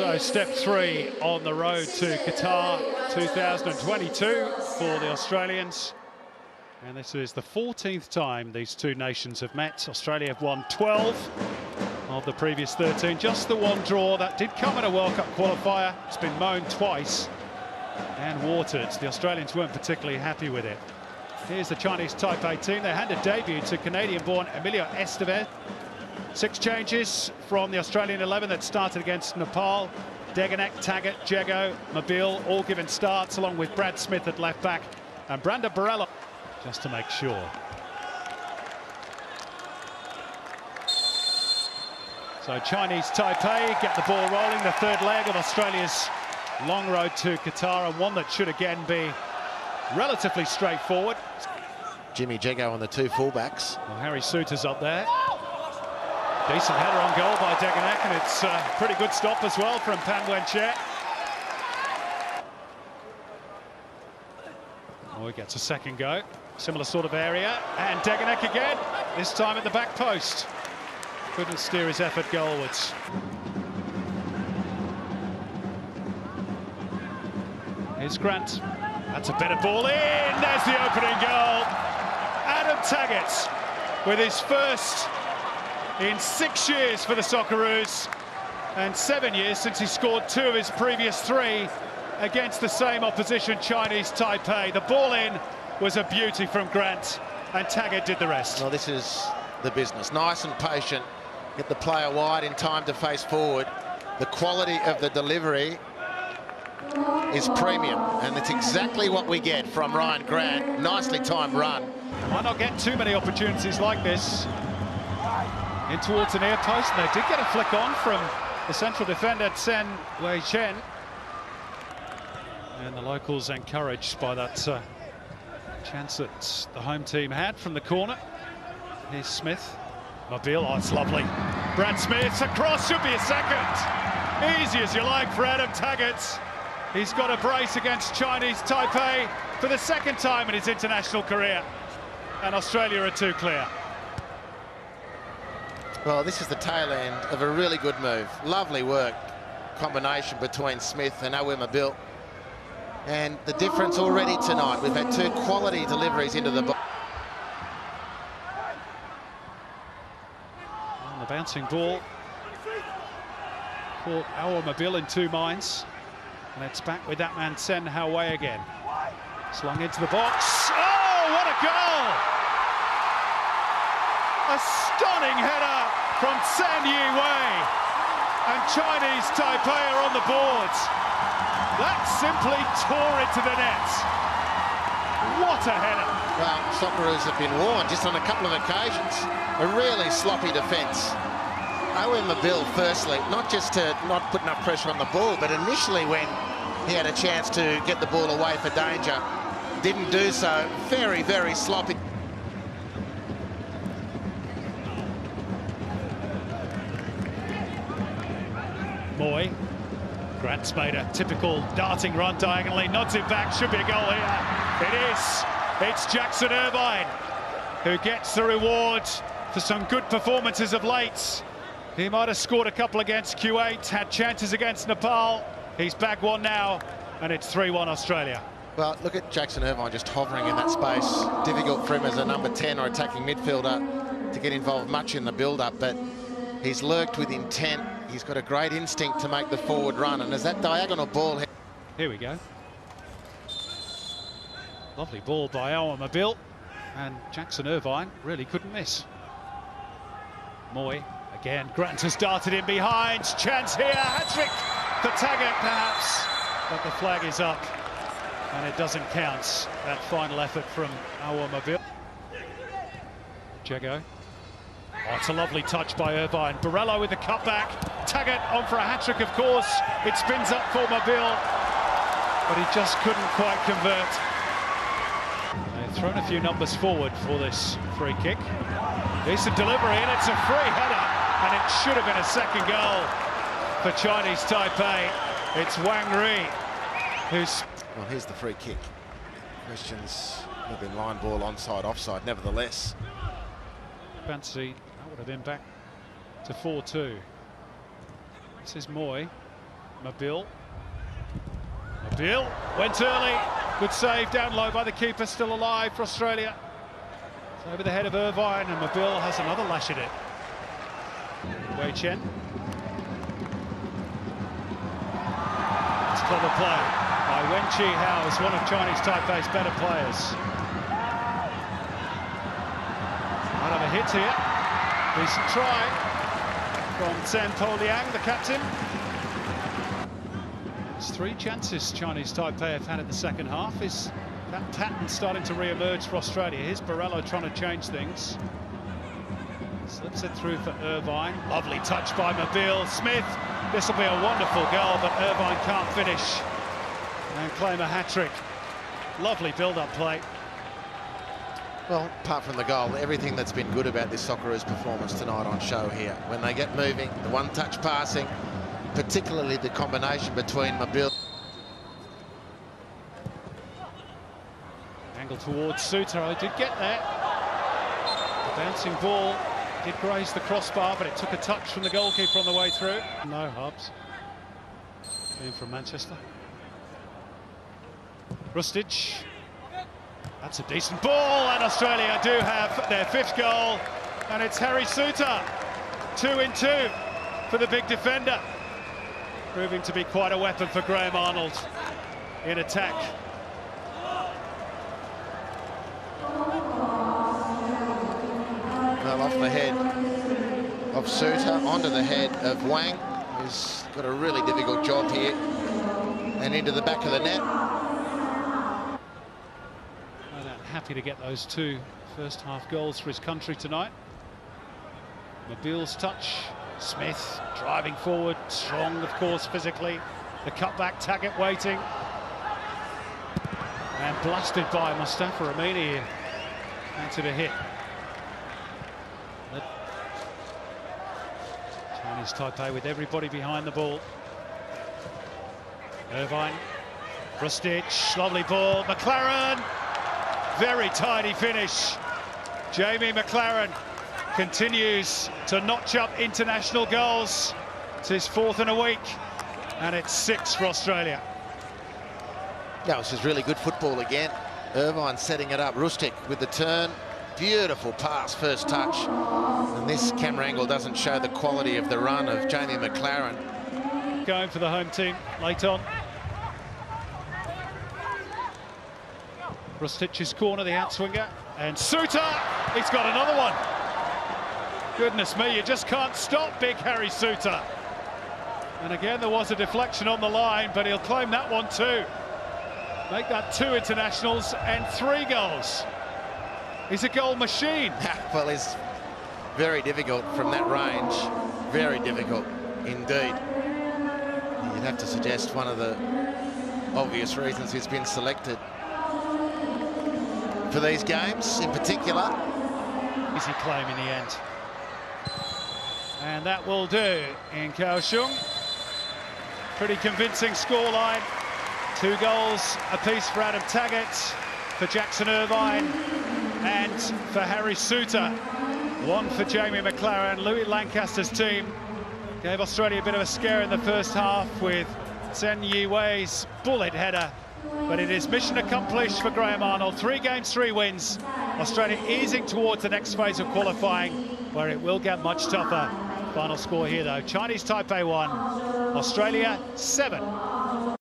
So step 3 on the road to Qatar 2022 for the Australians. And this is the 14th time these two nations have met. Australia have won 12 of the previous 13. Just the one draw that did come in a World Cup qualifier. It's been mown twice and watered. The Australians weren't particularly happy with it. Here's the Chinese Taipei team. They handed debut to Canadian-born Emilio Estevez. 6 changes from the Australian 11 that started against Nepal. Degenek, Taggart, Jego, Mobile, all given starts, along with Brad Smith at left back and Brandon Barella, just to make sure. So Chinese Taipei get the ball rolling, the third leg of Australia's long road to Qatar, and one that should again be relatively straightforward. Jimmy Jego on the 2 fullbacks. Well, Harry Souttar's up there. Decent header on goal by Degenek, and it's a pretty good stop as well from Pan Wenche. Oh, he gets a second go. Similar sort of area, and Degenek again, this time at the back post. Couldn't steer his effort goalwards. Here's Grant. That's a better ball in. There's the opening goal. Adam Taggart with his first in 6 years for the Socceroos, and 7 years since he scored 2 of his previous 3 against the same opposition, Chinese Taipei. The ball in was a beauty from Grant, and Taggart did the rest. Well, this is the business. Nice and patient. Get the player wide in time to face forward. The quality of the delivery is premium, and it's exactly what we get from Ryan Grant. Nicely timed run. Might not get too many opportunities like this. In towards the near post, and they did get a flick on from the central defender, Tsen Wei Chen. And the locals encouraged by that chance that the home team had from the corner. Here's Smith. Mobile, oh, it's lovely. Brad Smith, across, should be a second. Easy as you like for Adam Taggart. He's got a brace against Chinese Taipei for the 2nd time in his international career. And Australia are 2 clear. Well, this is the tail end of a really good move. Lovely work. Combination between Smith and Awer Mobile. And the difference already tonight, we've had 2 quality deliveries into the box. The bouncing ball caught Awer Mobile in 2 minds. And it's back with that man, Tsen Wei again. Slung into the box. Oh, what a goal! A stunning header from Tsen Wei. And Chinese Taipei are on the board. That simply tore it to the net. What a header. Well, Socceroos have been warned just on a couple of occasions. A really sloppy defence. Awer Mobile, firstly, not just to not put enough pressure on the ball, but initially when he had a chance to get the ball away for danger, didn't do so. Very, very sloppy. Moy. Grant's made a typical darting run diagonally, nods it back, should be a goal here. It is. It's Jackson Irvine who gets the reward for some good performances of late. He might have scored a couple against Kuwait, had chances against Nepal. He's back 1 now, and it's 3-1 Australia. Well, look at Jackson Irvine just hovering in that space. Difficult for him as a number 10 or attacking midfielder to get involved much in the build-up, but he's lurked with intent. He's got a great instinct to make the forward run, and as that diagonal ball... Here we go. Lovely ball by Awer Mobile, and Jackson Irvine really couldn't miss. Moy, again, Grant has darted in behind. Chance here, hat-trick for Taggart perhaps, but the flag is up, and it doesn't count. That final effort from Awer Mobile. Jego. Oh, it's a lovely touch by Irvine. Barella with the cutback. Taggart on for a hat-trick, of course. It spins up for Mobile, but he just couldn't quite convert. They've thrown a few numbers forward for this free kick. Decent delivery, and it's a free header, and it should have been a 2nd goal for Chinese Taipei. It's Wang Ri who's... Well, here's the free kick. Questions have been line ball, onside, offside, nevertheless. Fancy, that would have been back to 4-2. This is Moy. Mabil went early. Good save down low by the keeper, still alive for Australia. It's over the head of Irvine, and Mabil has another lash at it. Wei Chen. It's clever play by Wen Chi Hao, who's one of Chinese Taipei's better players. Might have a hit here. Decent try from Zhang Po Liang, the captain. There's 3 chances Chinese Taipei have had in the second half. Is that pattern starting to re-emerge for Australia? Here's Barello trying to change things. Slips it through for Irvine. Lovely touch by Mabil. Smith. This will be a wonderful goal, but Irvine can't finish and claim a hat-trick. Lovely build-up play. Well, apart from the goal, everything that's been good about this Socceroos performance tonight on show here. When they get moving, the one-touch passing, particularly the combination between Mabil. Angle towards Suter. I did get there. The bouncing ball did graze the crossbar, but it took a touch from the goalkeeper on the way through. No, Hubs. Being from Manchester. Rustic. That's a decent ball, and Australia do have their 5th goal, and it's Harry Suter. 2 in 2 for the big defender. Proving to be quite a weapon for Graham Arnold in attack. Well, off the head of Suter, onto the head of Wang, who's got a really difficult job here, and into the back of the net. Happy to get those 2 first-half goals for his country tonight. Mabil's touch. Smith driving forward, strong, of course, physically. The cutback, Taggart waiting. And blasted by Mustafa Amini. Fancied a hit. But Chinese Taipei with everybody behind the ball. Irvine. Rustic, lovely ball. McLaren. Very tidy finish. Jamie McLaren continues to notch up international goals. It's his 4th in a week, and it's 6 for Australia. Yeah, this is really good football again. Irvine setting it up. Rustic with the turn. Beautiful pass, first touch. And this camera angle doesn't show the quality of the run of Jamie McLaren. Going for the home team late on. Rustic's corner, the outswinger, and Suter, he's got another one. Goodness me, you just can't stop big Harry Suter. And again, there was a deflection on the line, but he'll claim that one too. Make that 2 internationals and 3 goals. He's a goal machine. Well, it's very difficult from that range. Very difficult indeed. You'd have to suggest one of the obvious reasons he's been selected for these games in particular. Easy claim in the end. And that will do in Kaohsiung. Pretty convincing scoreline. 2 goals apiece for Adam Taggart, for Jackson Irvine, and for Harry Suter. 1 for Jamie McLaren. Louis Lancaster's team gave Australia a bit of a scare in the first half with Zheng Yiwei's bullet header. But it is mission accomplished for Graham Arnold. 3 games, 3 wins. Australia easing towards the next phase of qualifying, where it will get much tougher. Final score here, though. Chinese Taipei 1, Australia 7.